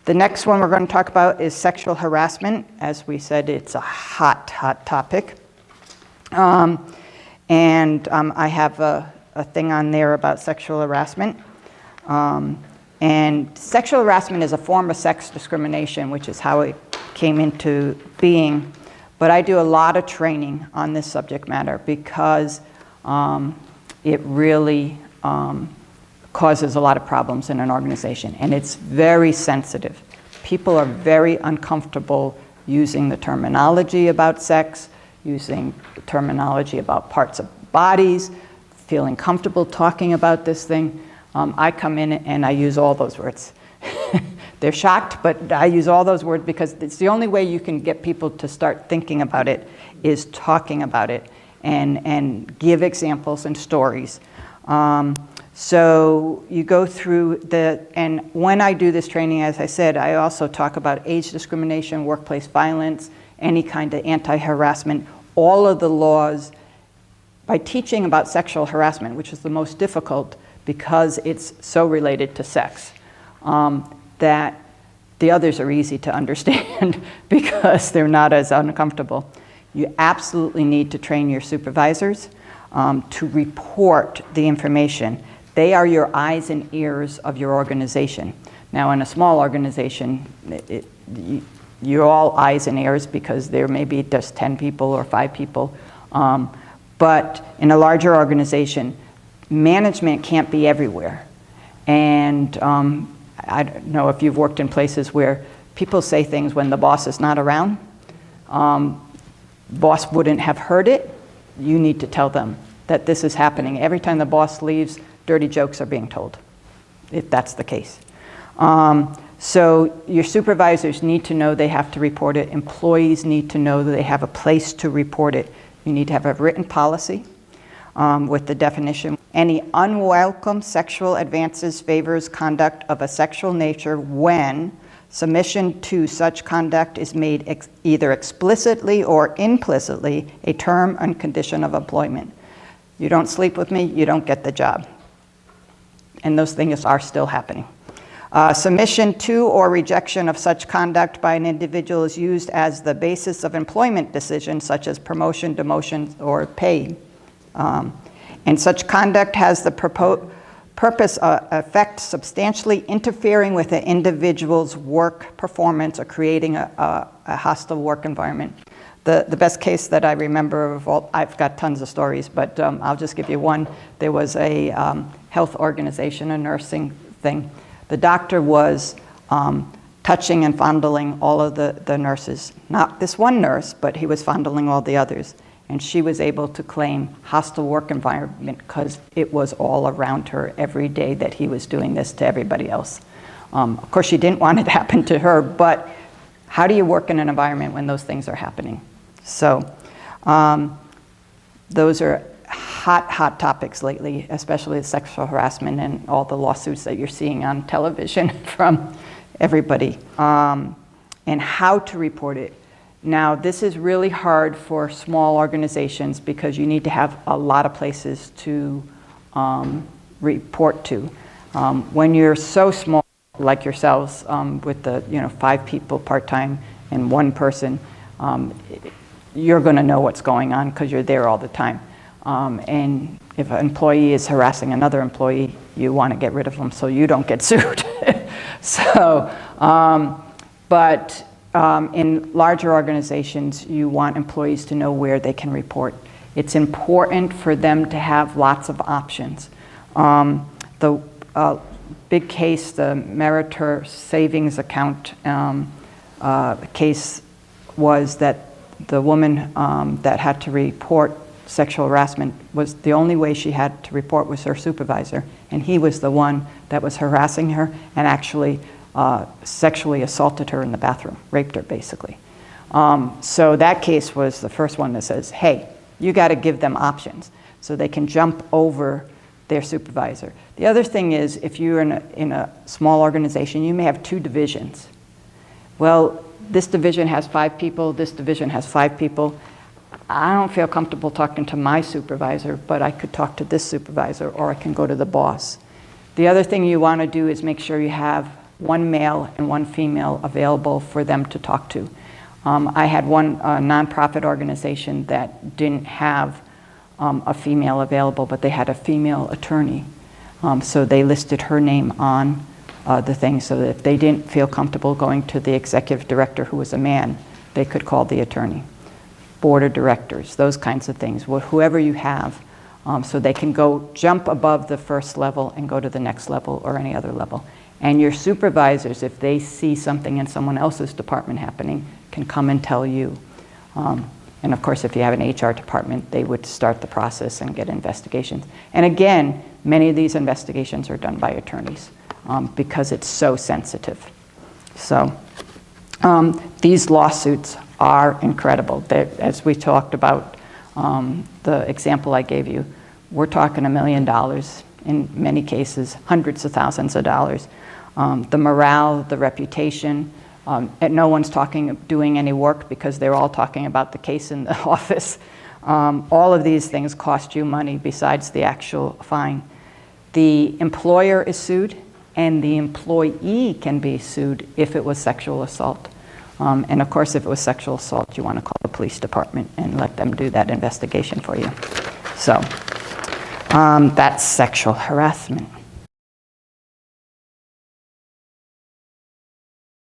The next one we're going to talk about is sexual harassment. As we said, it's a hot topic. I have a thing on there about sexual harassment. And sexual harassment is a form of sex discrimination, which is how it came into being. But I do a lot of training on this subject matter because it really causes a lot of problems in an organization. And it's very sensitive. People are very uncomfortable using the terminology about sex, using the terminology about parts of bodies, feeling comfortable talking about this thing. I come in and I use all those words. They're shocked, but I use all those words because it's the only way you can get people to start thinking about it is talking about it and give examples and stories. So you go through and when I do this training, as I said, I also talk about age discrimination, workplace violence, any kind of anti-harassment, all of the laws. By teaching about sexual harassment, which is the most difficult because it's so related to sex, that the others are easy to understand because they're not as uncomfortable. You absolutely need to train your supervisors to report the information. They are your eyes and ears of your organization. Now, in a small organization, you're all eyes and ears because there may be just 10 people or 5 people. But in a larger organization, management can't be everywhere. And I don't know if you've worked in places where people say things when the boss is not around. Boss wouldn't have heard it. You need to tell them that this is happening. Every time the boss leaves, dirty jokes are being told, if that's the case. So your supervisors need to know they have to report it. Employees need to know that they have a place to report it. You need to have a written policy with the definition. Any unwelcome sexual advances, favors, conduct of a sexual nature when submission to such conduct is made either explicitly or implicitly a term and condition of employment. You don't sleep with me, you don't get the job. And those things are still happening. Submission to or rejection of such conduct by an individual is used as the basis of employment decisions such as promotion, demotion, or pay. And such conduct has the purpose effect substantially interfering with an individual's work performance or creating a hostile work environment. The best case that I remember of all, I've got tons of stories, but I'll just give you one. There was a health organization, a nursing thing. The doctor was touching and fondling all of the nurses. Not this one nurse, but he was fondling all the others. And she was able to claim hostile work environment because it was all around her every day that he was doing this to everybody else. Of course, she didn't want it to happen to her, but how do you work in an environment when those things are happening? So those are hot topics lately, especially sexual harassment and all the lawsuits that you're seeing on television from everybody. And how to report it. Now, this is really hard for small organizations because you need to have a lot of places to report to. When you're so small, like yourselves, with the 5 people part-time and 1 person, you're going to know what's going on because you're there all the time. And if an employee is harassing another employee, you want to get rid of them so you don't get sued. So, but in larger organizations, you want employees to know where they can report. It's important for them to have lots of options. The big case, the Meritor savings account case, was that the woman that had to report sexual harassment was the only way she had to report was her supervisor, and he was the one that was harassing her and actually sexually assaulted her in the bathroom, raped her basically. So that case was the first one that says, hey, you got to give them options so they can jump over their supervisor. The other thing is, if you're in a small organization, you may have 2 divisions. Well, this division has 5 people, this division has 5 people. I don't feel comfortable talking to my supervisor, but I could talk to this supervisor, or I can go to the boss. The other thing you want to do is make sure you have one male and one female available for them to talk to. I had one nonprofit organization that didn't have a female available, but they had a female attorney. So they listed her name on the thing so that if they didn't feel comfortable going to the executive director who was a man, they could call the attorney. Board of directors, those kinds of things, whoever you have, so they can go jump above the first level and go to the next level or any other level. And your supervisors, if they see something in someone else's department happening, can come and tell you. And of course, if you have an HR department, they would start the process and get investigations. And again, many of these investigations are done by attorneys because it's so sensitive. So these lawsuits are incredible. As we talked about, the example I gave you, we're talking $1 million, in many cases, hundreds of thousands of dollars. The morale, the reputation, and no one's doing any work because they're all talking about the case in the office. All of these things cost you money besides the actual fine. The employer is sued, and the employee can be sued if it was sexual assault. And of course, if it was sexual assault, you want to call the police department and let them do that investigation for you. So that's sexual harassment.